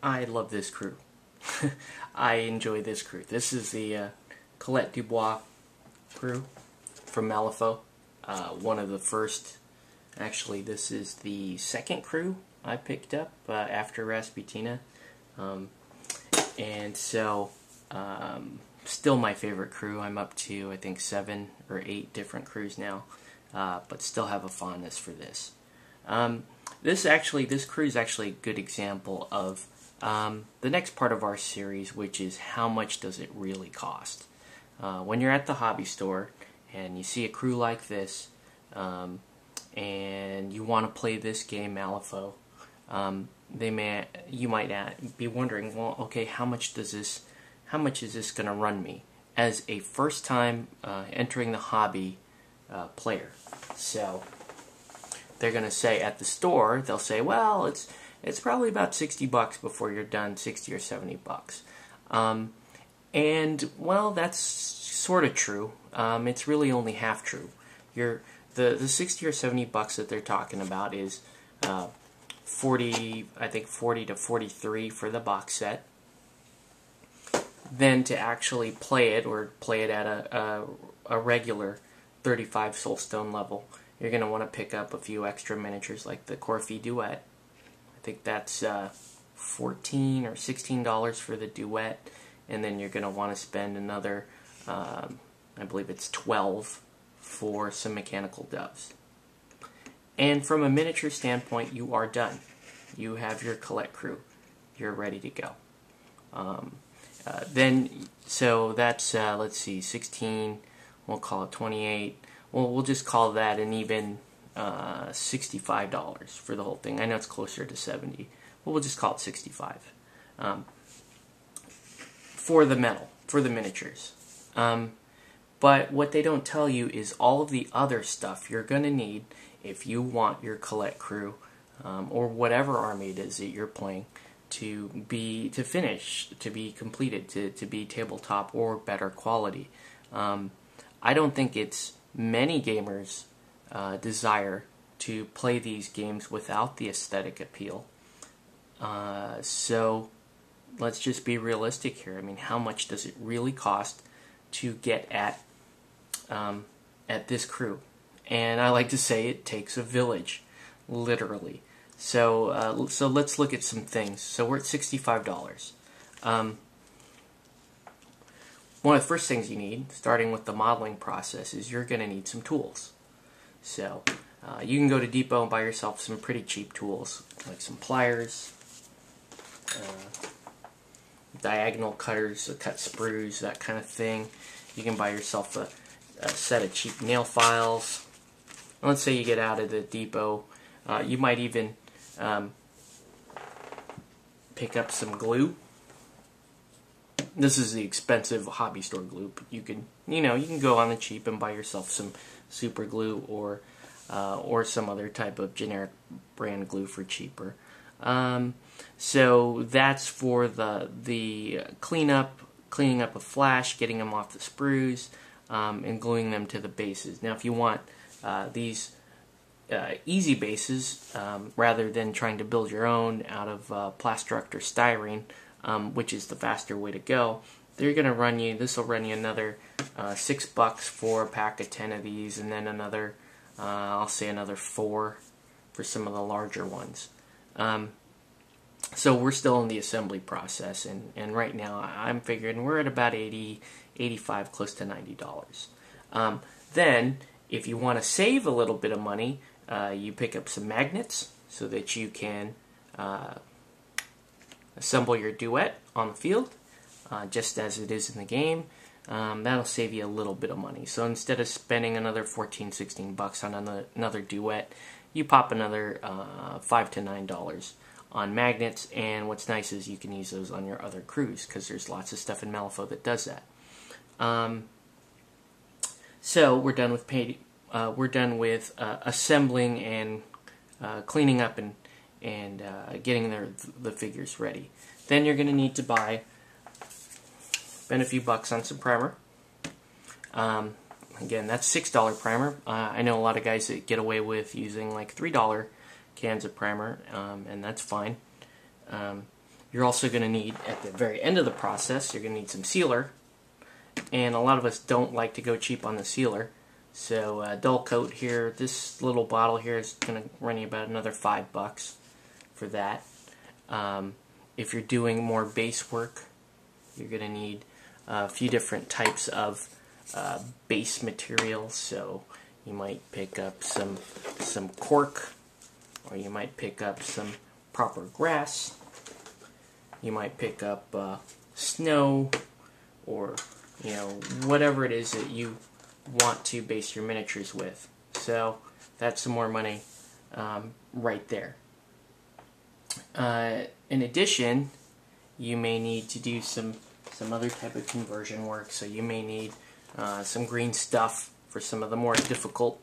I love this crew. I enjoy this crew. This is the Colette Dubois crew from Malifaux. One of the first, actually this is the second crew I picked up after Rasputina. And so, still my favorite crew. I'm up to, I think, 7 or 8 different crews now, but still have a fondness for this. This crew is actually a good example of the next part of our series, which is how much does it really cost. When you're at the hobby store and you see a crew like this, and you want to play this game, Malifaux, you might be wondering, well, okay, how much is this going to run me as a first-time entering the hobby player? So they're going to say at the store, they'll say, well, it's probably about $60 before you're done, 60 or 70 bucks. And well, that's sort of true. It's really only half true. The 60 or 70 bucks that they're talking about is 40 to 43 for the box set. Then to actually play it, or play it at a regular 35 soulstone level, you're going to want to pick up a few extra miniatures like the Corfie Duet. I think that's $14 or $16 for the Duet, and then you're going to want to spend another, I believe it's 12 for some mechanical doves. And from a miniature standpoint, you are done. You have your Colette crew. You're ready to go. So that's, let's see, 16, we'll call it 28. Well, we'll just call that an even $65 for the whole thing. I know it's closer to 70, but we'll just call it 65 for the metal, for the miniatures. But what they don't tell you is all of the other stuff you're going to need if you want your Colette crew, or whatever army it is that you're playing, to be completed, to be tabletop or better quality. I don't think it's many gamers' desire to play these games without the aesthetic appeal. So let's just be realistic here. I mean, how much does it really cost to get at this crew? And I like to say it takes a village, literally. So let's look at some things. So we're at $65. One of the first things you need, starting with the modeling process, is you're going to need some tools. So you can go to Depot and buy yourself some pretty cheap tools, like some pliers, diagonal cutters, cut sprues, that kind of thing. You can buy yourself a set of cheap nail files. Let's say you get out of the Depot, you might even pick up some glue. This is the expensive hobby store glue, but you can go on the cheap and buy yourself some super glue or some other type of generic brand glue for cheaper. So that's for the cleaning up a flash, getting them off the sprues, and gluing them to the bases. Now, if you want these easy bases, rather than trying to build your own out of Plastruct or styrene, which is the faster way to go, this will run you another $6 for a pack of 10 of these, and then another, I'll say another 4 for some of the larger ones. So we're still in the assembly process, and right now I'm figuring we're at about $80, $85, close to $90. Then, if you want to save a little bit of money, you pick up some magnets so that you can assemble your Duet on the field, just as it is in the game. That'll save you a little bit of money. So instead of spending another $14, $16 on another Duet, you pop another $5 to $9 on magnets, and what's nice is you can use those on your other crews, because there's lots of stuff in Malifaux that does that. So we're done with assembling and cleaning up and getting the figures ready. Then you're going to need to spend a few bucks on some primer. Again, that's $6 primer. I know a lot of guys that get away with using like $3 cans of primer, and that's fine. You're You're also going to need, at the very end of the process, you're going to need some sealer. And a lot of us don't like to go cheap on the sealer. So dull coat here, this little bottle here is going to run you about another $5 for that. If you're doing more base work, you're going to need a few different types of base materials. So you might pick up some cork, or you might pick up some proper grass. You might pick up snow, or whatever it is that you want to base your miniatures with. So that's some more money right there. In addition, you may need to do some other type of conversion work. So you may need some green stuff for some of the more difficult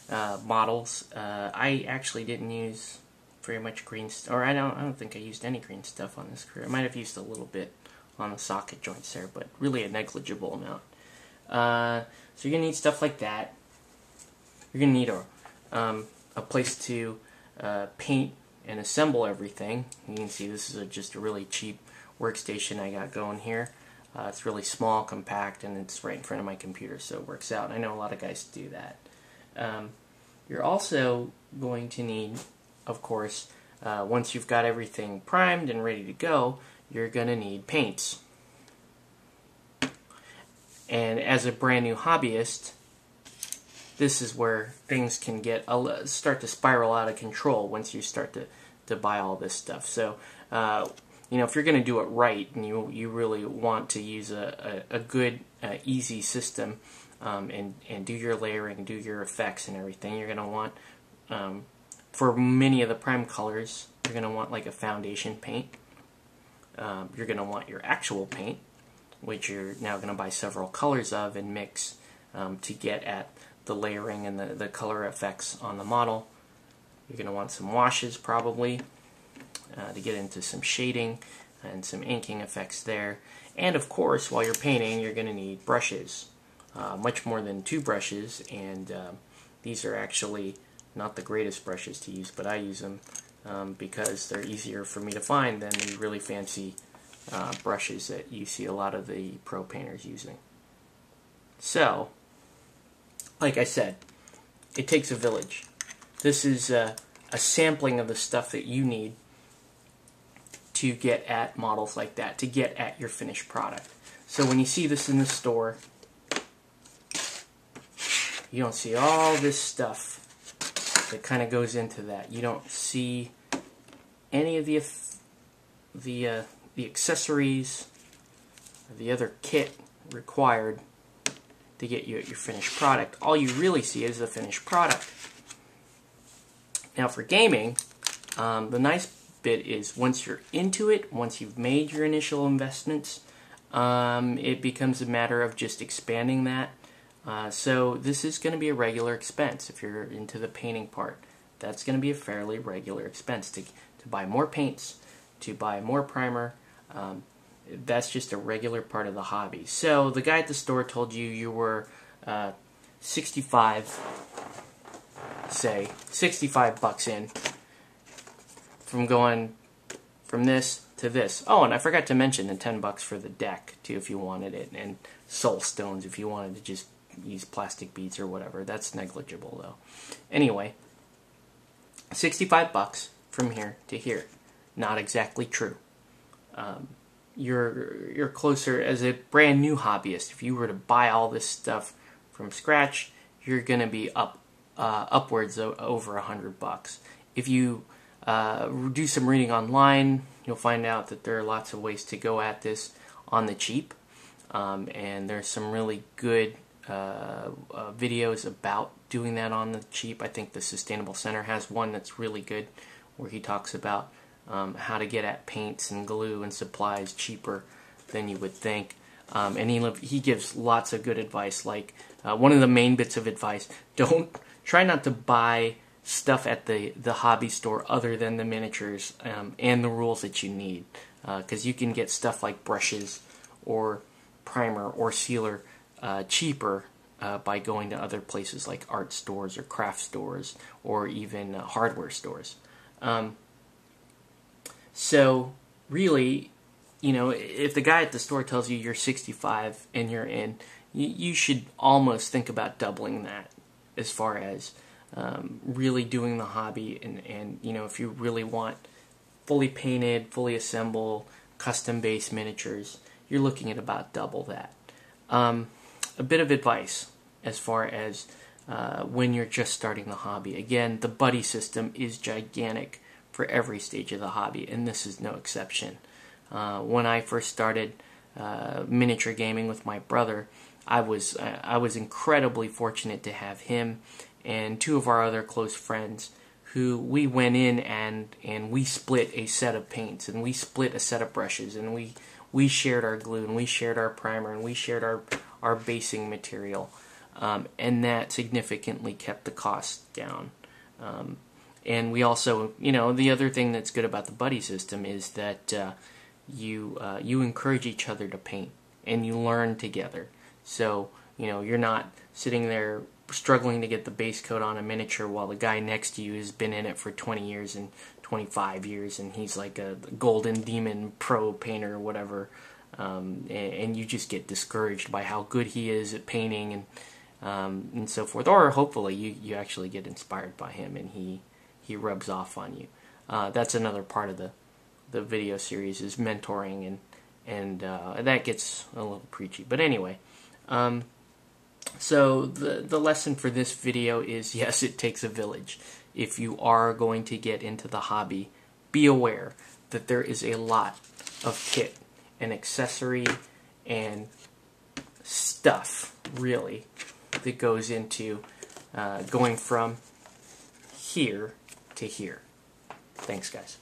models. I actually didn't use very much green stuff, or I don't think I used any green stuff on this career. I might have used a little bit on the socket joints there, but really a negligible amount. So you're gonna need stuff like that. You're gonna need a place to paint and assemble everything. You can see this is just a really cheap workstation I got going here. It's really small, compact, and it's right in front of my computer, so it works out. I know a lot of guys do that. You're also going to need, of course, once you've got everything primed and ready to go, you're going to need paints. And as a brand new hobbyist, this is where things can start to spiral out of control once you start to buy all this stuff. So, if you're going to do it right, and you really want to use a good, easy system, and do your layering, do your effects and everything, you're going to want, for many of the prime colors, you're going to want like a foundation paint. You're going to want your actual paint, which you're now going to buy several colors of and mix to get at the layering and the color effects on the model. You're going to want some washes probably to get into some shading and some inking effects there. And of course, while you're painting, you're going to need brushes, much more than 2 brushes, and these are actually not the greatest brushes to use, but I use them because they're easier for me to find than the really fancy brushes that you see a lot of the pro painters using. So, like I said, it takes a village. This is a sampling of the stuff that you need to get at models like that, to get at your finished product. So when you see this in the store, you don't see all this stuff that kind of goes into that. You don't see any of the accessories, or the other kit required to get you at your finished product. All you really see is the finished product. Now for gaming, the nice bit is once you're into it, once you've made your initial investments, it becomes a matter of just expanding that. So this is going to be a regular expense if you're into the painting part. That's going to be a fairly regular expense to buy more paints, to buy more primer. That's just a regular part of the hobby. So the guy at the store told you were 65 bucks in from going from this to this. Oh, and I forgot to mention the 10 bucks for the deck too if you wanted it, and soul stones if you wanted to just use plastic beads or whatever. That's negligible though. Anyway, 65 bucks from here to here. Not exactly true. You're closer as a brand new hobbyist. If you were to buy all this stuff from scratch, you're going to be upwards of over 100 bucks. If you do some reading online, you'll find out that there are lots of ways to go at this on the cheap, and there's some really good videos about doing that on the cheap. I think the Sustainable Center has one that's really good, where he talks about how to get at paints and glue and supplies cheaper than you would think. And he gives lots of good advice. Like one of the main bits of advice: try not to buy stuff at the hobby store other than the miniatures and the rules that you need, because you can get stuff like brushes or primer or sealer cheaper by going to other places like art stores or craft stores or even hardware stores. So really, you know, if the guy at the store tells you you're 65 and you're in, you should almost think about doubling that as far as really doing the hobby. And, you know, if you really want fully painted, fully assembled, custom-based miniatures, you're looking at about double that. A bit of advice as far as when you're just starting the hobby. Again, the buddy system is gigantic for every stage of the hobby, and this is no exception. When I first started miniature gaming with my brother, I was incredibly fortunate to have him and two of our other close friends who we went in and we split a set of paints, and we split a set of brushes, and we shared our glue, and we shared our primer, and we shared our basing material, and that significantly kept the cost down. And we also, you know, the other thing that's good about the buddy system is that you encourage each other to paint, and you learn together. So, you know, you're not sitting there struggling to get the base coat on a miniature while the guy next to you has been in it for 20 years and 25 years, and he's like a golden demon pro painter or whatever, and you just get discouraged by how good he is at painting and so forth. Or hopefully you actually get inspired by him and he rubs off on you. That's another part of the video series, is mentoring, and that gets a little preachy. But anyway, so the lesson for this video is, yes, it takes a village. If you are going to get into the hobby, be aware that there is a lot of kit and accessory and stuff, really, that goes into going from here to here. Thanks, guys.